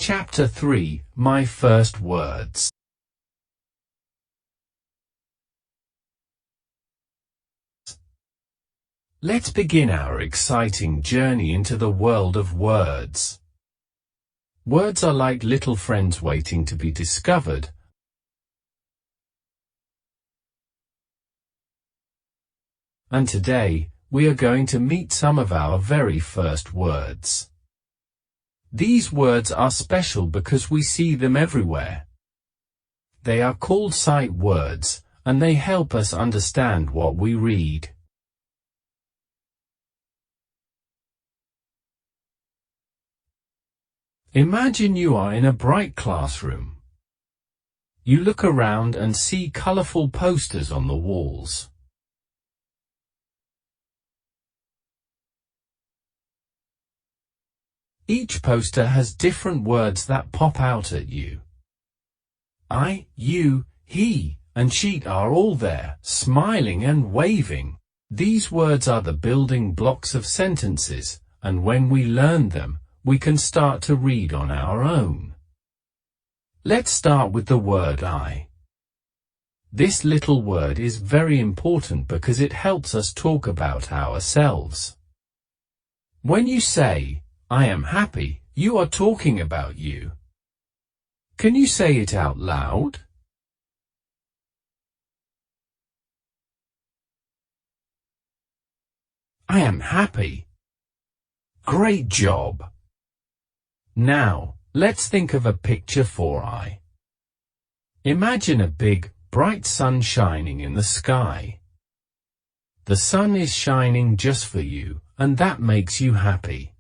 Chapter 3, My First Words. Let's begin our exciting journey into the world of words. Words are like little friends waiting to be discovered. And today, we are going to meet some of our very first words. These words are special because we see them everywhere. They are called sight words, and they help us understand what we read. Imagine you are in a bright classroom. You look around and see colorful posters on the walls. Each poster has different words that pop out at you. I, you, he, and she are all there, smiling and waving. These words are the building blocks of sentences, and when we learn them, we can start to read on our own. Let's start with the word I. This little word is very important because it helps us talk about ourselves. When you say, I am happy, you are talking about you. Can you say it out loud? I am happy. Great job. Now, let's think of a picture for I. Imagine a big, bright sun shining in the sky. The sun is shining just for you, and that makes you happy.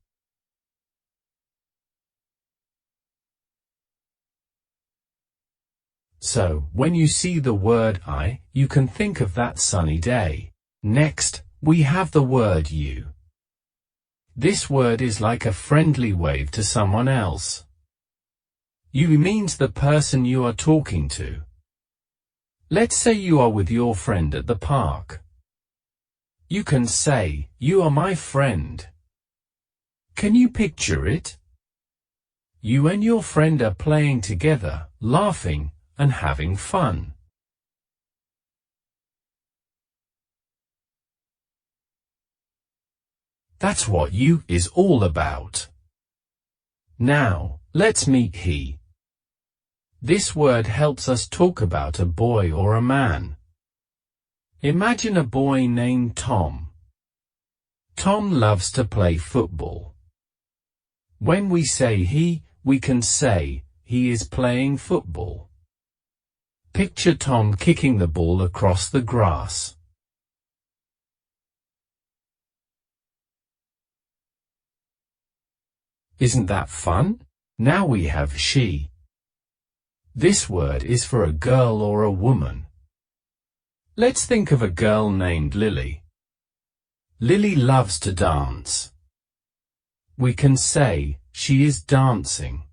So, when you see the word I, you can think of that sunny day. Next, we have the word you. This word is like a friendly wave to someone else. You means the person you are talking to. Let's say you are with your friend at the park. You can say, you are my friend. Can you picture it? You and your friend are playing together, laughing, and having fun. That's what you is all about. Now, let's meet he. This word helps us talk about a boy or a man. Imagine a boy named Tom. Tom loves to play football. When we say he, we can say, he is playing football. Picture Tom kicking the ball across the grass. Isn't that fun? Now we have she. This word is for a girl or a woman. Let's think of a girl named Lily. Lily loves to dance. We can say, she is dancing.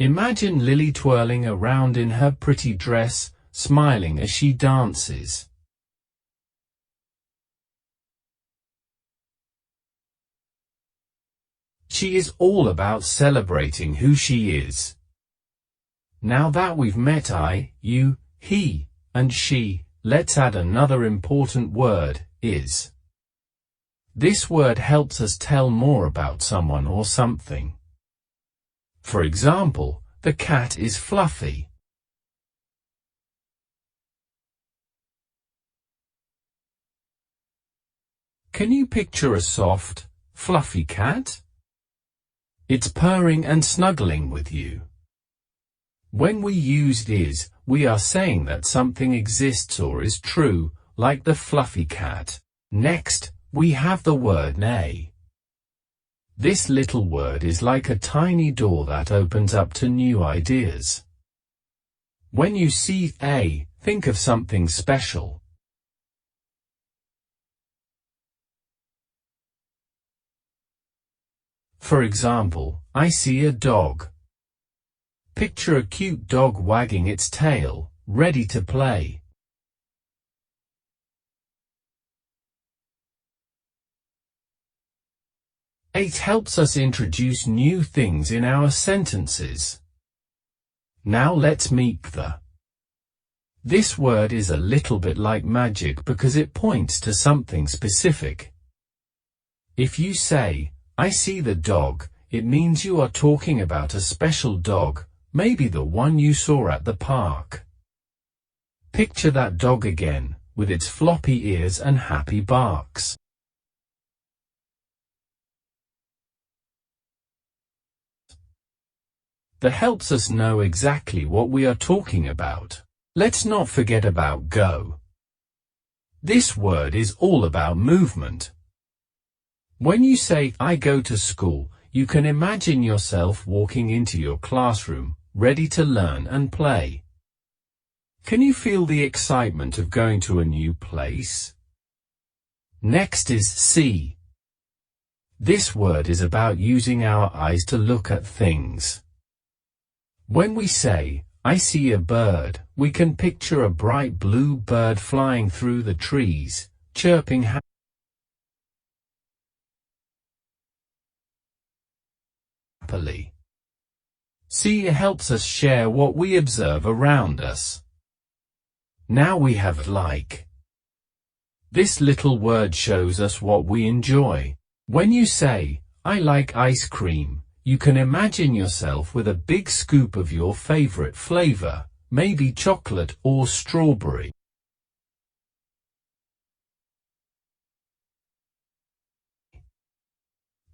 Imagine Lily twirling around in her pretty dress, smiling as she dances. She is all about celebrating who she is. Now that we've met I, you, he, and she, let's add another important word, is. This word helps us tell more about someone or something. For example, the cat is fluffy. Can you picture a soft, fluffy cat? It's purring and snuggling with you. When we use is, we are saying that something exists or is true, like the fluffy cat. Next, we have the word nay. This little word is like a tiny door that opens up to new ideas. When you see a, think of something special. For example, I see a dog. Picture a cute dog wagging its tail, ready to play. 8 helps us introduce new things in our sentences. Now let's meet the. This word is a little bit like magic because it points to something specific. If you say, I see the dog, it means you are talking about a special dog, maybe the one you saw at the park. Picture that dog again, with its floppy ears and happy barks. That helps us know exactly what we are talking about. Let's not forget about go. This word is all about movement. When you say, I go to school, you can imagine yourself walking into your classroom, ready to learn and play. Can you feel the excitement of going to a new place? Next is see. This word is about using our eyes to look at things. When we say, I see a bird, we can picture a bright blue bird flying through the trees, chirping happily. See helps us share what we observe around us. Now we have like. This little word shows us what we enjoy. When you say, I like ice cream, you can imagine yourself with a big scoop of your favorite flavor, maybe chocolate or strawberry.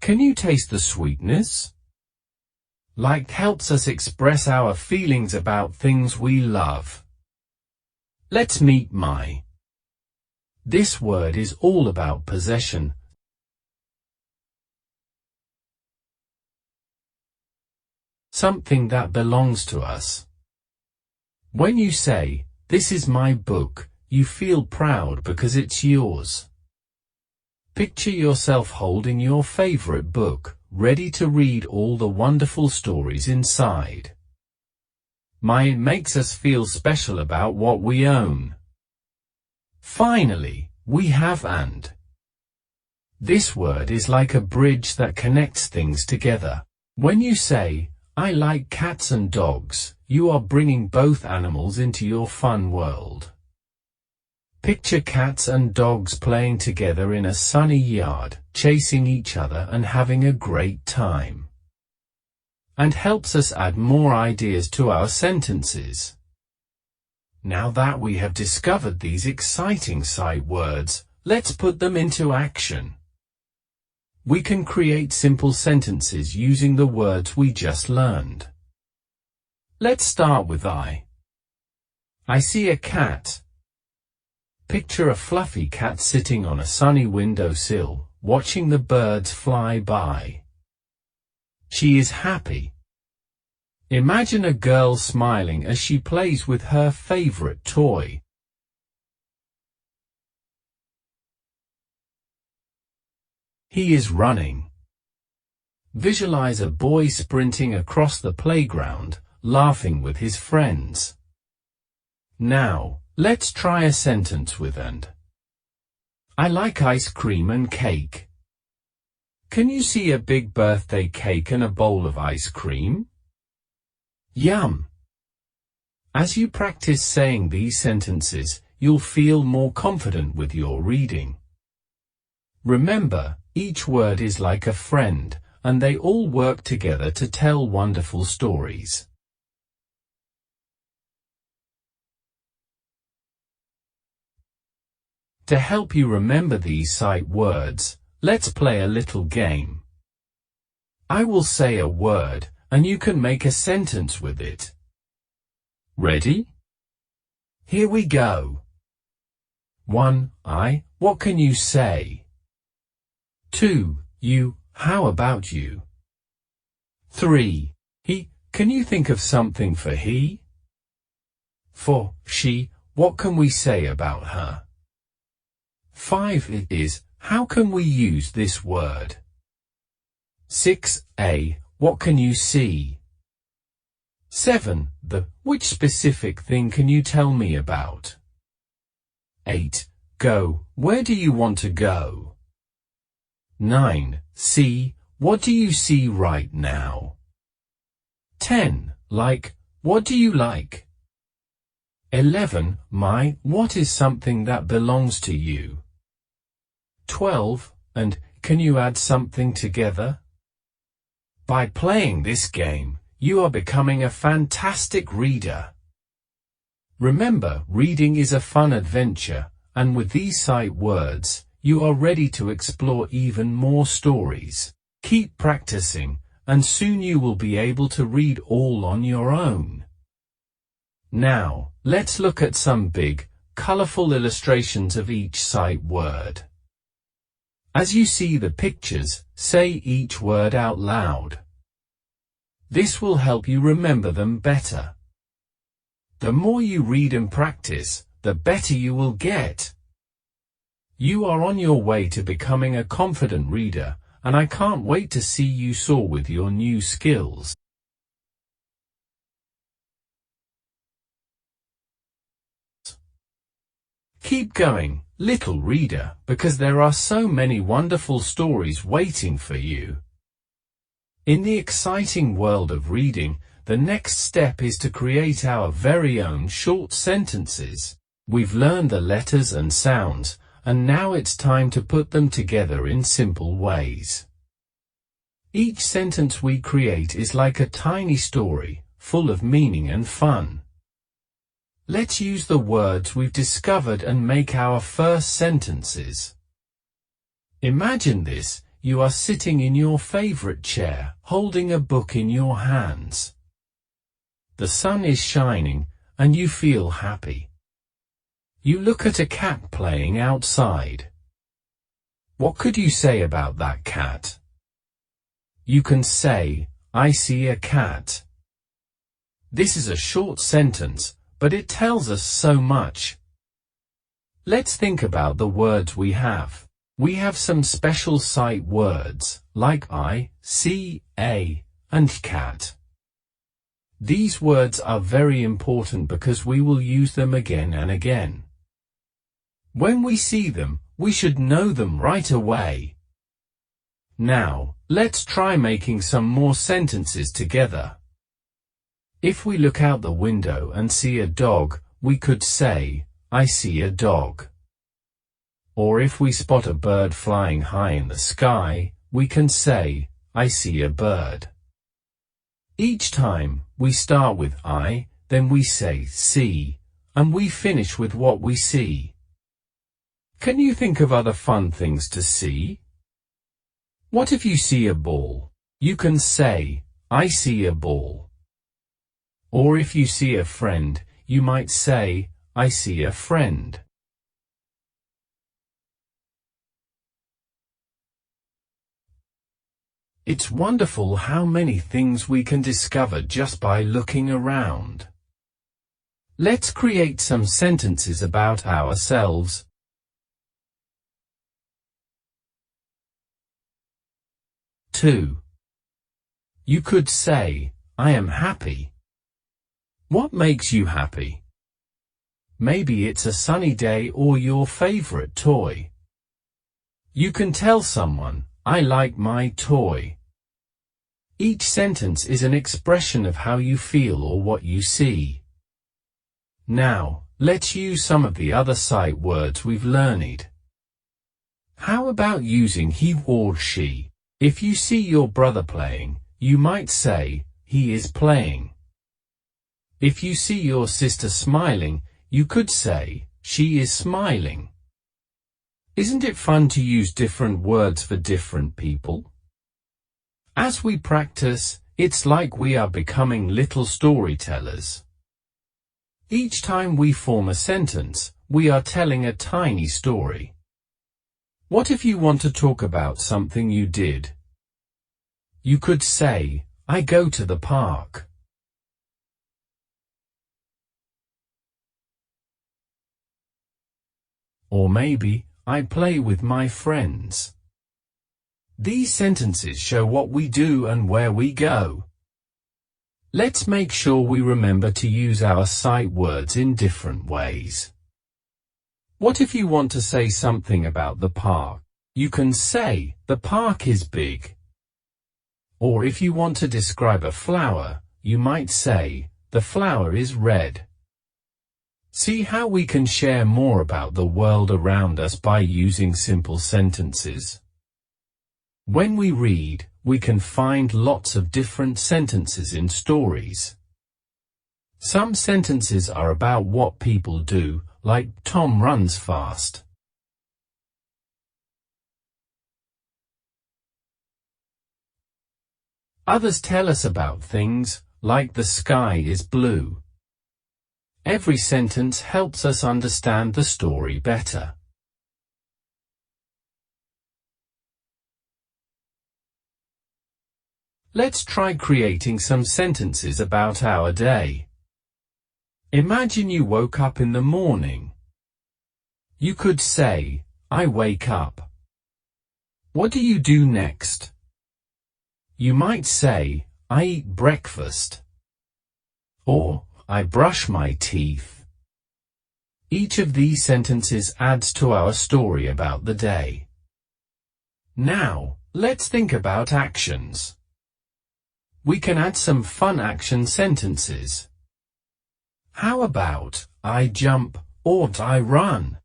Can you taste the sweetness? Like helps us express our feelings about things we love. Let's meet my. This word is all about possession. Something that belongs to us. When you say, this is my book, you feel proud because it's yours. Picture yourself holding your favorite book, ready to read all the wonderful stories inside. Mine makes us feel special about what we own. Finally, we have and. This word is like a bridge that connects things together. When you say, I like cats and dogs, you are bringing both animals into your fun world. Picture cats and dogs playing together in a sunny yard, chasing each other and having a great time. And helps us add more ideas to our sentences. Now that we have discovered these exciting sight words, let's put them into action. We can create simple sentences using the words we just learned. Let's start with I. I see a cat. Picture a fluffy cat sitting on a sunny windowsill, watching the birds fly by. She is happy. Imagine a girl smiling as she plays with her favorite toy. He is running. Visualize a boy sprinting across the playground, laughing with his friends. Now, let's try a sentence with and. I like ice cream and cake. Can you see a big birthday cake and a bowl of ice cream? Yum! As you practice saying these sentences, you'll feel more confident with your reading. Remember, each word is like a friend, and they all work together to tell wonderful stories. To help you remember these sight words, let's play a little game. I will say a word, and you can make a sentence with it. Ready? Here we go. 1. I, what can you say? 2. You, how about you? 3. He, can you think of something for he? 4. She, what can we say about her? 5. It is, how can we use this word? 6. A, what can you see? 7. The, which specific thing can you tell me about? 8. Go, where do you want to go? 9. See, what do you see right now? 10, like, what do you like? 11, my, what is something that belongs to you? 12, and, can you add something together? By playing this game, you are becoming a fantastic reader. Remember, reading is a fun adventure, and with these sight words, you are ready to explore even more stories. Keep practicing, and soon you will be able to read all on your own. Now, let's look at some big, colorful illustrations of each sight word. As you see the pictures, say each word out loud. This will help you remember them better. The more you read and practice, the better you will get. You are on your way to becoming a confident reader, and I can't wait to see you soar with your new skills. Keep going, little reader, because there are so many wonderful stories waiting for you. In the exciting world of reading, the next step is to create our very own short sentences. We've learned the letters and sounds, and now it's time to put them together in simple ways. Each sentence we create is like a tiny story, full of meaning and fun. Let's use the words we've discovered and make our first sentences. Imagine this, you are sitting in your favorite chair, holding a book in your hands. The sun is shining, and you feel happy. You look at a cat playing outside. What could you say about that cat? You can say, I see a cat. This is a short sentence, but it tells us so much. Let's think about the words we have. We have some special sight words, like I, see, a, and cat. These words are very important because we will use them again and again. When we see them, we should know them right away. Now, let's try making some more sentences together. If we look out the window and see a dog, we could say, I see a dog. Or if we spot a bird flying high in the sky, we can say, I see a bird. Each time, we start with I, then we say see, and we finish with what we see. Can you think of other fun things to see? What if you see a ball? You can say, I see a ball. Or if you see a friend, you might say, I see a friend. It's wonderful how many things we can discover just by looking around. Let's create some sentences about ourselves. Two. You could say, I am happy. What makes you happy? Maybe it's a sunny day or your favorite toy. You can tell someone, I like my toy. Each sentence is an expression of how you feel or what you see. Now, let's use some of the other sight words we've learned. How about using he or she? If you see your brother playing, you might say, he is playing. If you see your sister smiling, you could say, she is smiling. Isn't it fun to use different words for different people? As we practice, it's like we are becoming little storytellers. Each time we form a sentence, we are telling a tiny story. What if you want to talk about something you did? You could say, I go to the park. Or maybe, I play with my friends. These sentences show what we do and where we go. Let's make sure we remember to use our sight words in different ways. What if you want to say something about the park? You can say, the park is big. Or if you want to describe a flower, you might say, "The flower is red." See how we can share more about the world around us by using simple sentences. When we read, we can find lots of different sentences in stories. Some sentences are about what people do, like Tom runs fast. Others tell us about things, like the sky is blue. Every sentence helps us understand the story better. Let's try creating some sentences about our day. Imagine you woke up in the morning. You could say, "I wake up." What do you do next? You might say, "I eat breakfast." Or, "I brush my teeth." Each of these sentences adds to our story about the day. Now, let's think about actions. We can add some fun action sentences. How about, "I jump" or "I run"?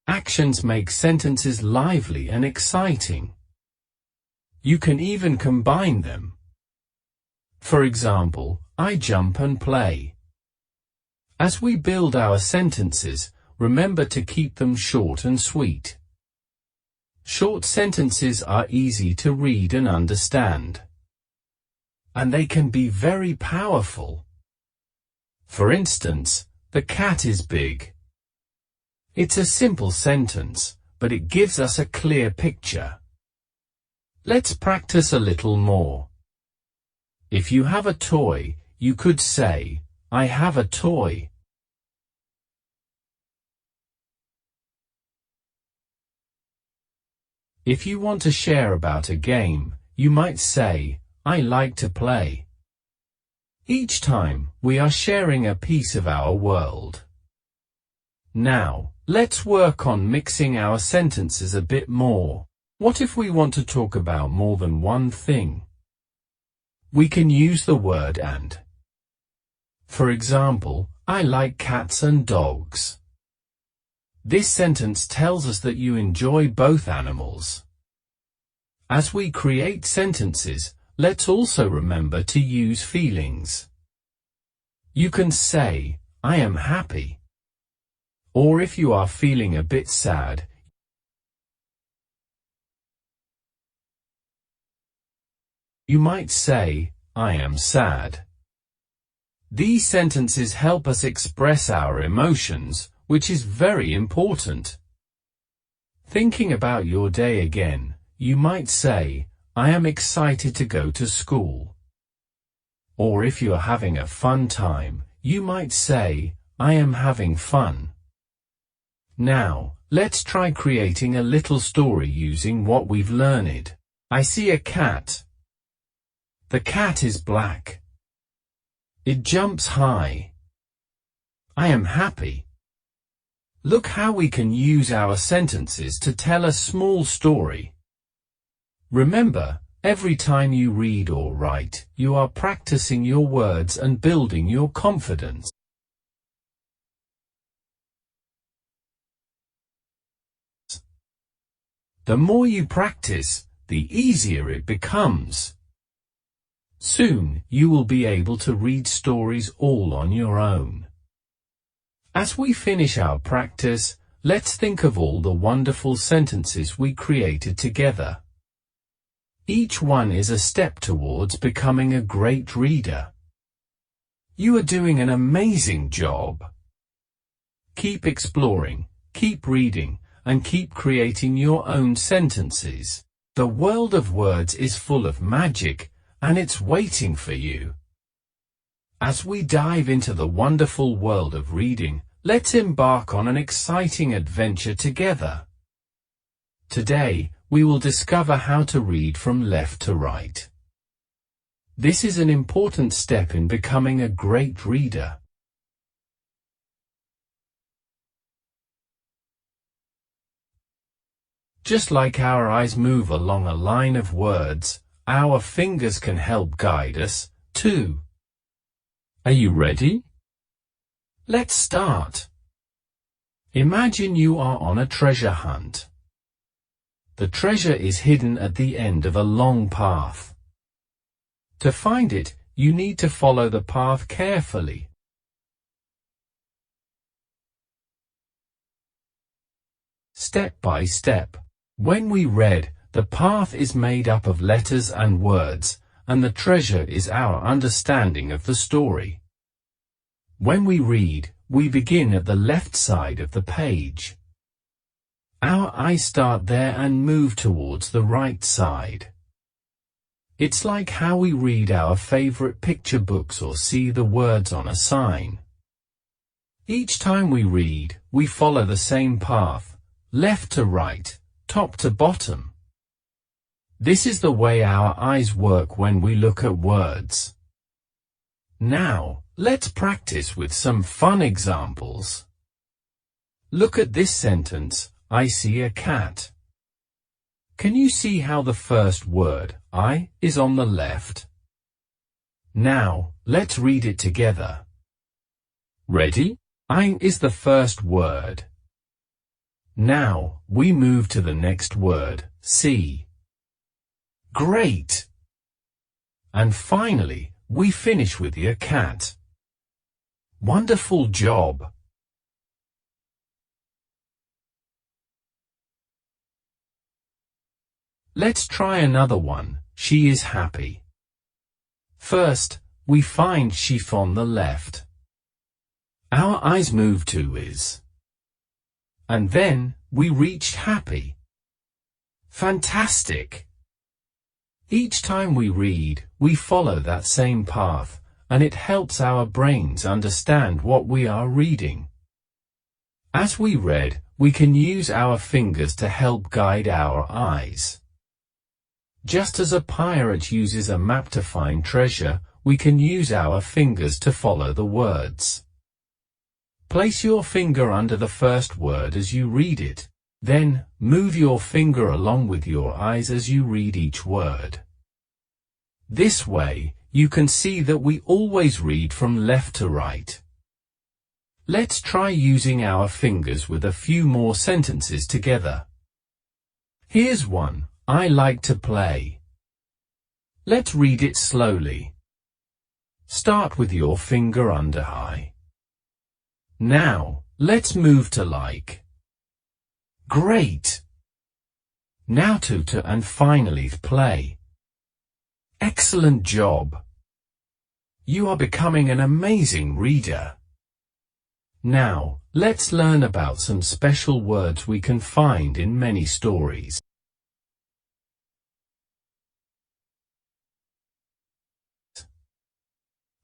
Actions make sentences lively and exciting. You can even combine them. For example, "I jump and play." As we build our sentences, remember to keep them short and sweet. Short sentences are easy to read and understand. And they can be very powerful. For instance, "The cat is big." It's a simple sentence, but it gives us a clear picture. Let's practice a little more. If you have a toy, you could say, "I have a toy." If you want to share about a game, you might say, "I like to play." Each time, we are sharing a piece of our world. Now, let's work on mixing our sentences a bit more. What if we want to talk about more than one thing? We can use the word "and." For example, "I like cats and dogs." This sentence tells us that you enjoy both animals. As we create sentences, let's also remember to use feelings. You can say, "I am happy." Or if you are feeling a bit sad, you might say, "I am sad." These sentences help us express our emotions, which is very important. Thinking about your day again, you might say, "I am excited to go to school." Or if you are having a fun time, you might say, "I am having fun." Now, let's try creating a little story using what we've learned. I see a cat. The cat is black. It jumps high. I am happy. Look how we can use our sentences to tell a small story. Remember, every time you read or write, you are practicing your words and building your confidence. The more you practice, the easier it becomes. Soon, you will be able to read stories all on your own. As we finish our practice, let's think of all the wonderful sentences we created together. Each one is a step towards becoming a great reader. You are doing an amazing job. Keep exploring, keep reading, and keep creating your own sentences. The world of words is full of magic, and it's waiting for you. As we dive into the wonderful world of reading, let's embark on an exciting adventure together. Today, we will discover how to read from left to right. This is an important step in becoming a great reader. Just like our eyes move along a line of words, our fingers can help guide us, too. Are you ready? Let's start. Imagine you are on a treasure hunt. The treasure is hidden at the end of a long path. To find it, you need to follow the path carefully. Step by step. When we read, the path is made up of letters and words, and the treasure is our understanding of the story. When we read, we begin at the left side of the page. Our eyes start there and move towards the right side. It's like how we read our favorite picture books or see the words on a sign. Each time we read, we follow the same path, left to right, top to bottom. This is the way our eyes work when we look at words. Now, let's practice with some fun examples. Look at this sentence, I see a cat. Can you see how the first word, I, is on the left? Now, let's read it together. Ready? I is the first word. Now, we move to the next word, see. Great! And finally, we finish with your cat. Wonderful job! Let's try another one. She is happy. First, we find sheaf on the left. Our eyes move to is. And then, we reached happy. Fantastic! Each time we read, we follow that same path, and it helps our brains understand what we are reading. As we read, we can use our fingers to help guide our eyes. Just as a pirate uses a map to find treasure, we can use our fingers to follow the words. Place your finger under the first word as you read it. Then, move your finger along with your eyes as you read each word. This way, you can see that we always read from left to right. Let's try using our fingers with a few more sentences together. Here's one, I like to play. Let's read it slowly. Start with your finger under I. Now, let's move to like. Great! Now to and finally play. Excellent job! You are becoming an amazing reader. Now, let's learn about some special words we can find in many stories.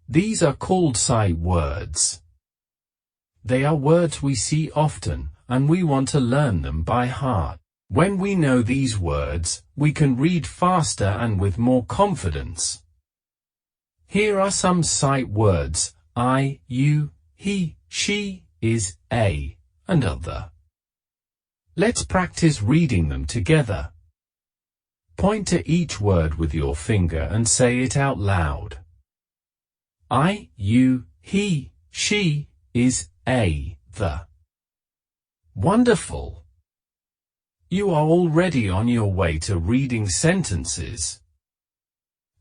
These are called sight words. They are words we see often, and we want to learn them by heart. When we know these words, we can read faster and with more confidence. Here are some sight words, I, you, he, she, is, a, and other. Let's practice reading them together. Point to each word with your finger and say it out loud. I, you, he, she, is, a, the. Wonderful! You are already on your way to reading sentences.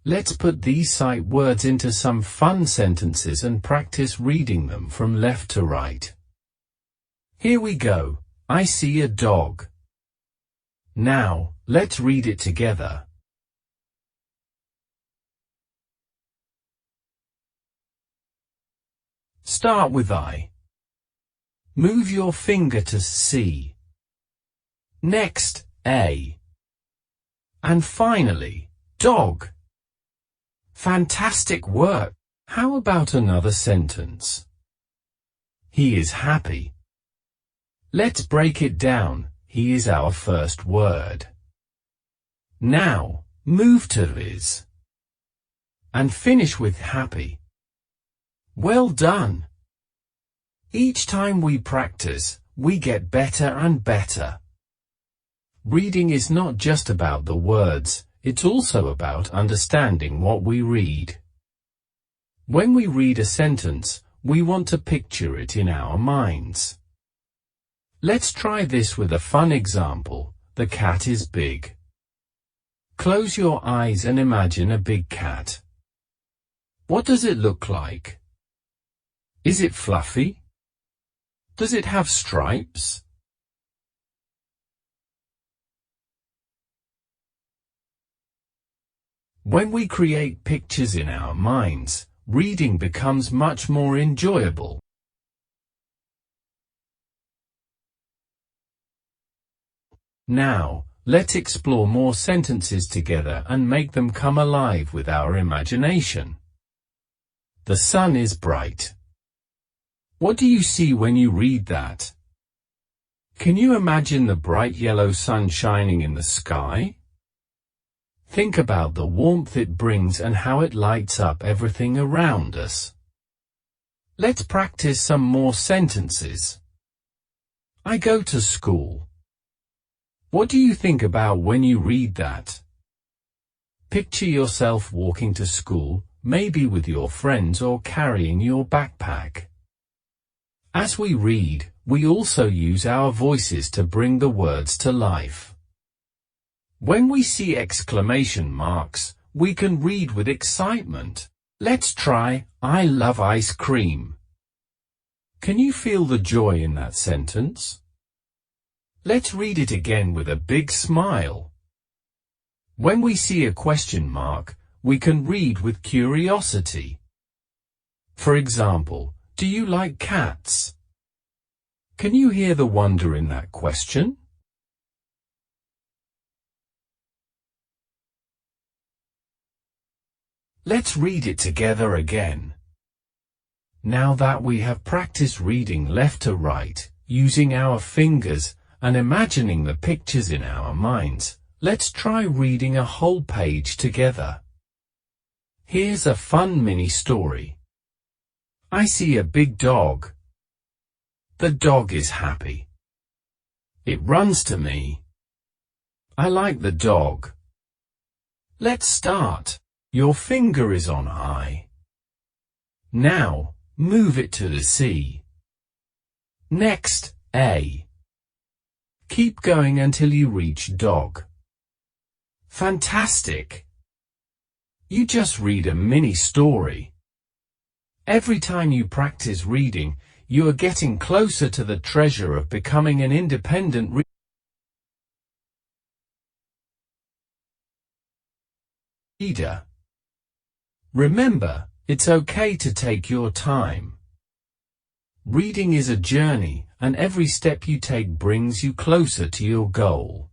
Let's put these sight words into some fun sentences and practice reading them from left to right. Here we go. I see a dog. Now, let's read it together. Start with I. Move your finger to C. Next, A. And finally, dog. Fantastic work! How about another sentence? He is happy. Let's break it down. He is our first word. Now, move to is. And finish with happy. Well done! Each time we practice, we get better and better. Reading is not just about the words, it's also about understanding what we read. When we read a sentence, we want to picture it in our minds. Let's try this with a fun example. The cat is big. Close your eyes and imagine a big cat. What does it look like? Is it fluffy? Does it have stripes? When we create pictures in our minds, reading becomes much more enjoyable. Now, let's explore more sentences together and make them come alive with our imagination. The sun is bright. What do you see when you read that? Can you imagine the bright yellow sun shining in the sky? Think about the warmth it brings and how it lights up everything around us. Let's practice some more sentences. I go to school. What do you think about when you read that? Picture yourself walking to school, maybe with your friends or carrying your backpack. As we read, we also use our voices to bring the words to life. When we see exclamation marks, we can read with excitement. Let's try, I love ice cream. Can you feel the joy in that sentence? Let's read it again with a big smile. When we see a question mark, we can read with curiosity. For example, do you like cats? Can you hear the wonder in that question? Let's read it together again. Now that we have practiced reading left to right, using our fingers, and imagining the pictures in our minds, let's try reading a whole page together. Here's a fun mini story. I see a big dog. The dog is happy. It runs to me. I like the dog. Let's start. Your finger is on I. Now, move it to the C. Next, A. Keep going until you reach dog. Fantastic! You just read a mini story. Every time you practice reading, you are getting closer to the treasure of becoming an independent reader. Remember, it's okay to take your time. Reading is a journey, and every step you take brings you closer to your goal.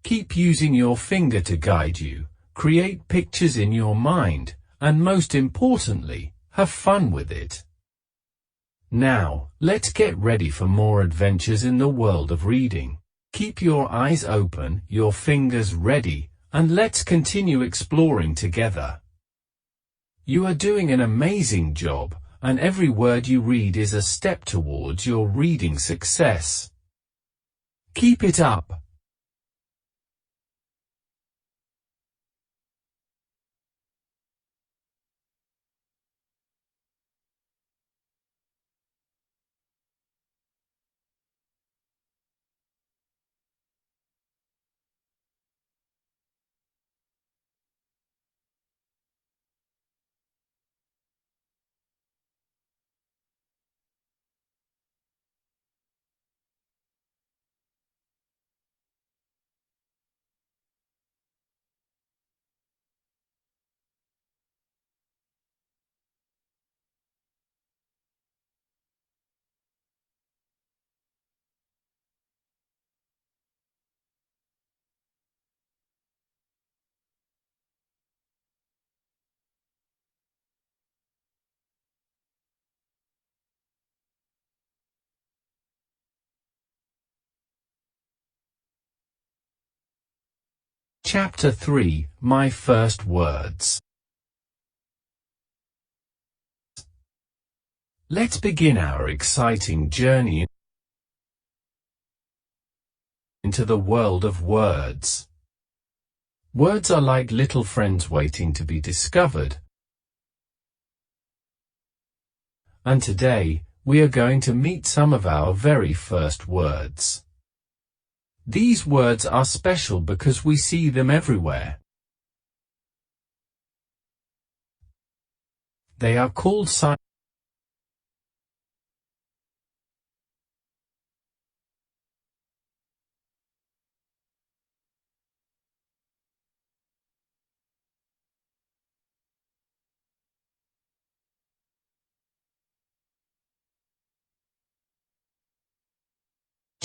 Keep using your finger to guide you, create pictures in your mind, and most importantly, have fun with it. Now, let's get ready for more adventures in the world of reading. Keep your eyes open, your fingers ready, and let's continue exploring together. You are doing an amazing job, and every word you read is a step towards your reading success. Keep it up. Chapter 3, My First Words. Let's begin our exciting journey into the world of words. Words are like little friends waiting to be discovered. And today, we are going to meet some of our very first words. These words are special because we see them everywhere. They are called signs.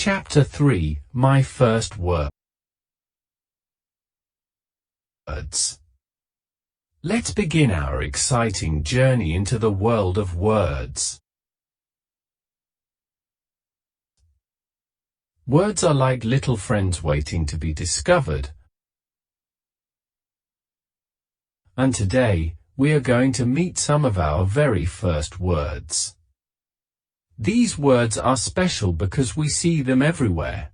Chapter 3, My First Words. Let's begin our exciting journey into the world of words. Words are like little friends waiting to be discovered. And today, we are going to meet some of our very first words. These words are special because we see them everywhere.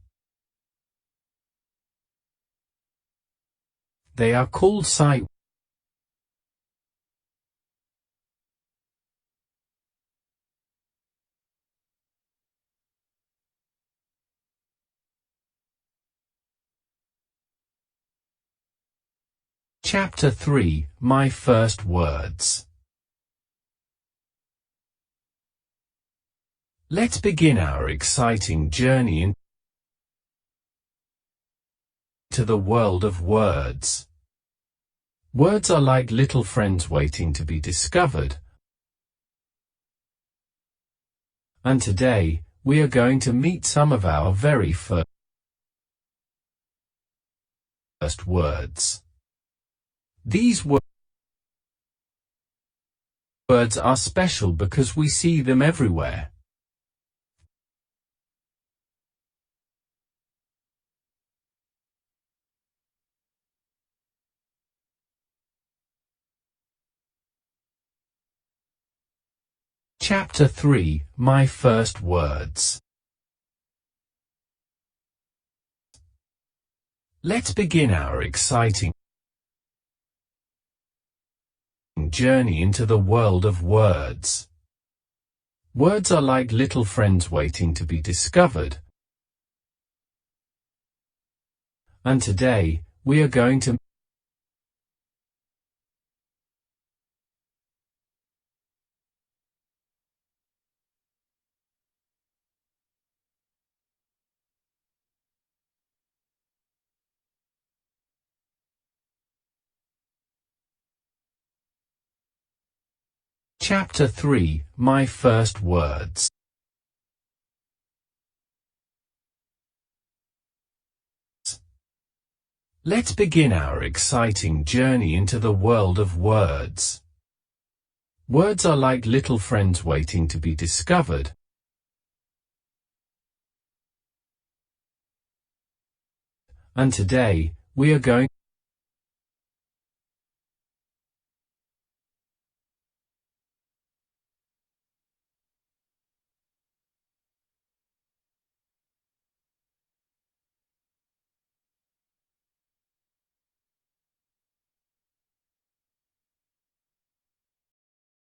They are called sight words. Chapter 3, My First Words. Let's begin our exciting journey into the world of words. Words are like little friends waiting to be discovered. And today, we are going to meet some of our very first words. These words are special because we see them everywhere. Chapter 3, My First Words. Let's begin our exciting journey into the world of words. Words are like little friends waiting to be discovered. And today, we are going to Chapter 3, My First Words. Let's begin our exciting journey into the world of words. Words are like little friends waiting to be discovered. And today, we are going